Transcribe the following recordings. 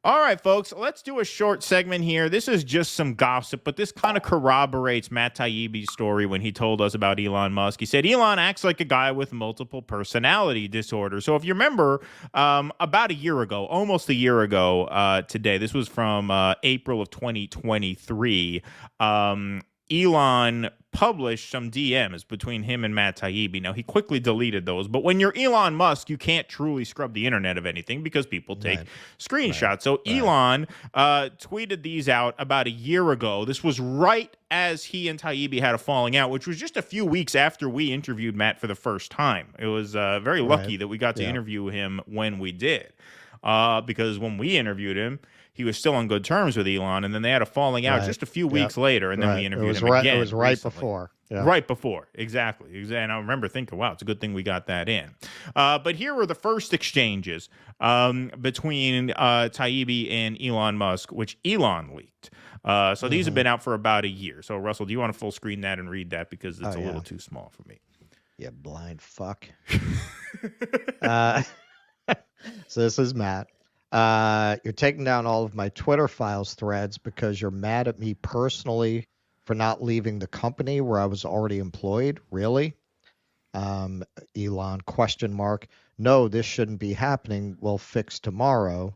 All right, folks, let's do a short segment here. This is just some gossip, but this kind of corroborates Matt Taibbi's story when he told us about Elon Musk. He said Elon acts like a guy with multiple personality disorder. So if you remember, about a year ago, almost a year ago today, this was from April of 2023, Elon published some DMs between him and Matt Taibbi. Now, he quickly deleted those, but when you're Elon Musk, you can't truly scrub the internet of anything because people take screenshots. So Elon tweeted these out about a year ago. This was right as he and Taibbi had a falling out, which was just a few weeks after we interviewed Matt for the first time. It was very lucky that we got to interview him when we did, because when we interviewed him, he was still on good terms with Elon, and then they had a falling out just a few weeks later, and then we interviewed him again. It was right recently. before. Yeah. Right before, exactly. And I remember thinking, wow, it's a good thing we got that in. But here were the first exchanges between Taibbi and Elon Musk, which Elon leaked. So these have been out for about a year. So, Russell, do you want to full screen that and read that? Because it's a little too small for me. You blind fuck. So this is Matt. You're taking down all of my Twitter files threads because you're mad at me personally for not leaving the company where I was already employed. Really? Elon ? No, this shouldn't be happening. We'll fix tomorrow.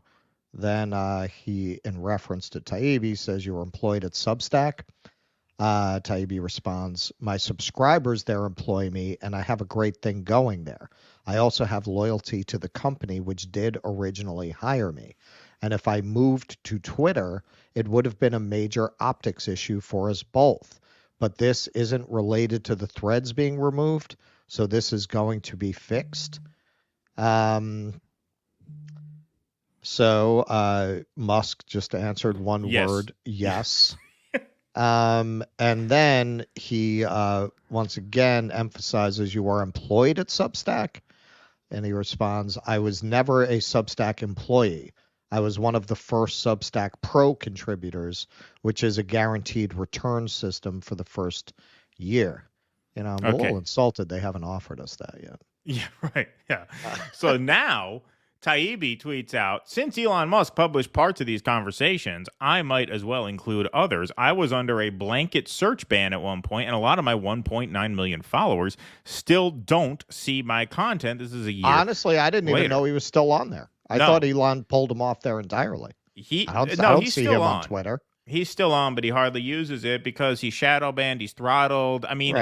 Then he, in reference to Taibbi, says you were employed at Substack. Taibbi responds, my subscribers there employ me, and I have a great thing going there. I also have loyalty to the company, which did originally hire me. And if I moved to Twitter, it would have been a major optics issue for us both. But this isn't related to the threads being removed, so this is going to be fixed. So Musk just answered one word, yes. And then he once again emphasizes you are employed at Substack. And he responds, I was never a Substack employee. I was one of the first Substack Pro contributors, which is a guaranteed return system for the first year. You know, I'm a little insulted they haven't offered us that yet. Yeah, right. Yeah. So now Taibbi tweets out, since Elon Musk published parts of these conversations, I might as well include others. I was under a blanket search ban at one point, and a lot of my 1.9 million followers still don't see my content. This is a year. Honestly, I didn't even know he was still on there. I thought Elon pulled him off there entirely. I don't see him on Twitter. He's still on, but he hardly uses it because he's shadow banned. He's throttled. I mean,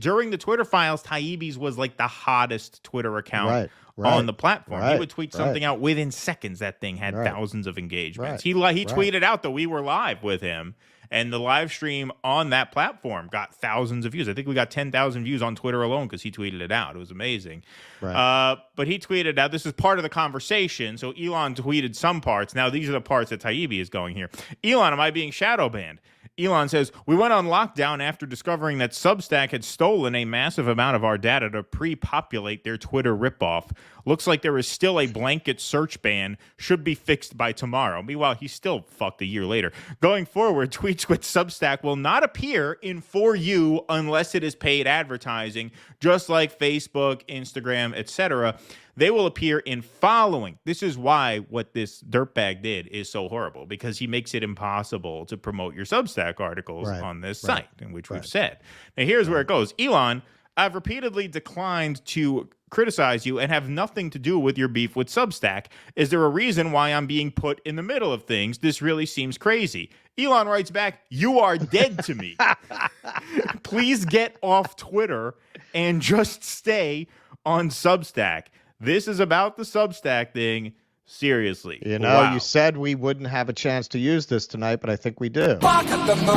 during the Twitter files, Taibbi's was like the hottest Twitter account on the platform. He would tweet something out within seconds. That thing had thousands of engagements. He tweeted out that we were live with him, and the live stream on that platform got thousands of views. I think we got 10,000 views on Twitter alone because he tweeted it out. It was amazing. But he tweeted out, this is part of the conversation. So Elon tweeted some parts. Now, these are the parts that Taibbi is going here. Elon, am I being shadow banned? Elon says, we went on lockdown after discovering that Substack had stolen a massive amount of our data to pre-populate their Twitter ripoff. Looks like there is still a blanket search ban. Should be fixed by tomorrow. Meanwhile, he's still fucked a year later. Going forward, tweets with Substack will not appear in For You unless it is paid advertising, just like Facebook, Instagram, etc. They will appear in following. This is why what this dirtbag did is so horrible, because he makes it impossible to promote your Substack articles on this site, in which we've said. Now, here's where it goes. Elon, I've repeatedly declined to criticize you and have nothing to do with your beef with Substack. Is there a reason why I'm being put in the middle of things? This really seems crazy. Elon writes back, you are dead to me. Please get off Twitter and just stay on Substack. This is about the Substack thing. Seriously. You know, you said we wouldn't have a chance to use this tonight, but I think we do. Fuck at the moon.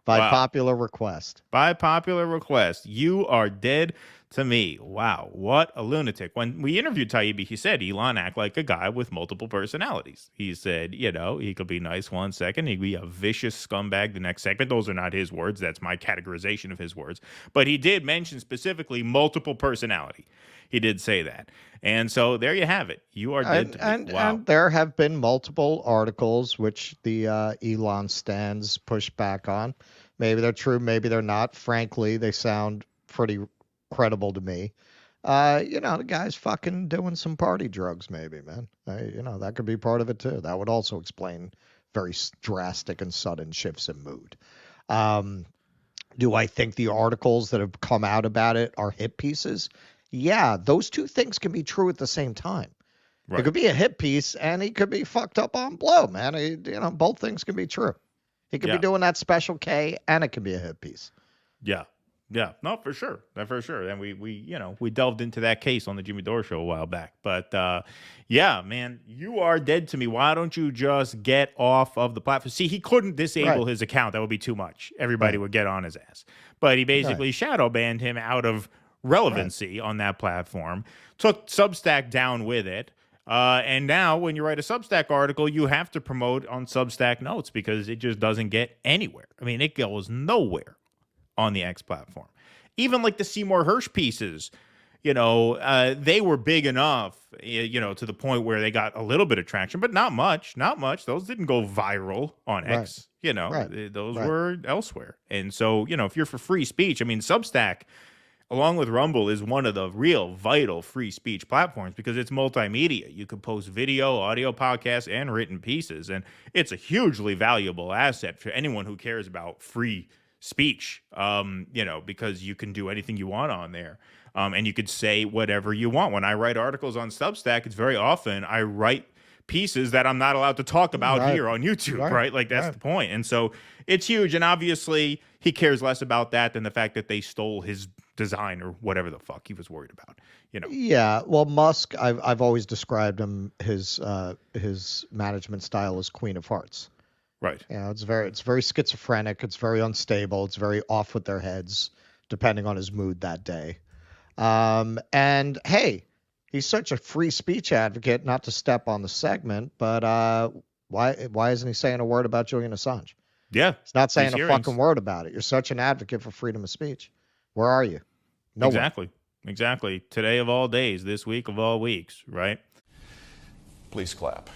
By popular request. By popular request. You are dead to me. Wow, what a lunatic. When we interviewed Taibbi, he said Elon act like a guy with multiple personalities. He said, you know, he could be nice one second, he'd be a vicious scumbag the next second. Those are not his words. That's my categorization of his words. But he did mention specifically multiple personality. He did say that. And so there you have it. You are dead to me. Wow. And there have been multiple articles which the Elon stands push back on. Maybe they're true, maybe they're not. Frankly, they sound pretty credible to me. The guy's fucking doing some party drugs, maybe, man. That could be part of it too. That would also explain very drastic and sudden shifts in mood. Do I think the articles that have come out about it are hit pieces? Yeah, those two things can be true at the same time. Right. It could be a hit piece, and he could be fucked up on blow, man. Both things can be true. He could be doing that Special K, and it could be a hit piece. Yeah. Yeah, no, for sure. For sure. And we delved into that case on the Jimmy Dore show a while back. But yeah, man, you are dead to me. Why don't you just get off of the platform? See, he couldn't disable his account. That would be too much. Everybody would get on his ass. But he basically shadow banned him out of relevancy on that platform, took Substack down with it. And now when you write a Substack article, you have to promote on Substack Notes because it just doesn't get anywhere. I mean, it goes nowhere on the X platform. Even like the Seymour Hersh pieces, they were big enough, to the point where they got a little bit of traction, but not much. Those didn't go viral on X, those were elsewhere. And so, if you're for free speech, I mean, Substack, along with Rumble, is one of the real vital free speech platforms because it's multimedia. You can post video, audio podcasts, and written pieces. And it's a hugely valuable asset for anyone who cares about free speech, because you can do anything you want on there. And you could say whatever you want. When I write articles on Substack, it's very often I write pieces that I'm not allowed to talk about here on YouTube, right? Like that's the point. And so it's huge. And obviously he cares less about that than the fact that they stole his design or whatever the fuck he was worried about, Yeah. Well, Musk, I've always described him, his management style as Queen of Hearts. Right. It's very schizophrenic. It's very unstable. It's very off with their heads, depending on his mood that day. And hey, he's such a free speech advocate, not to step on the segment, but why isn't he saying a word about Julian Assange? Yeah. He's not saying a fucking word about it. You're such an advocate for freedom of speech. Where are you? Nowhere. Exactly. Today of all days, this week of all weeks, right? Please clap.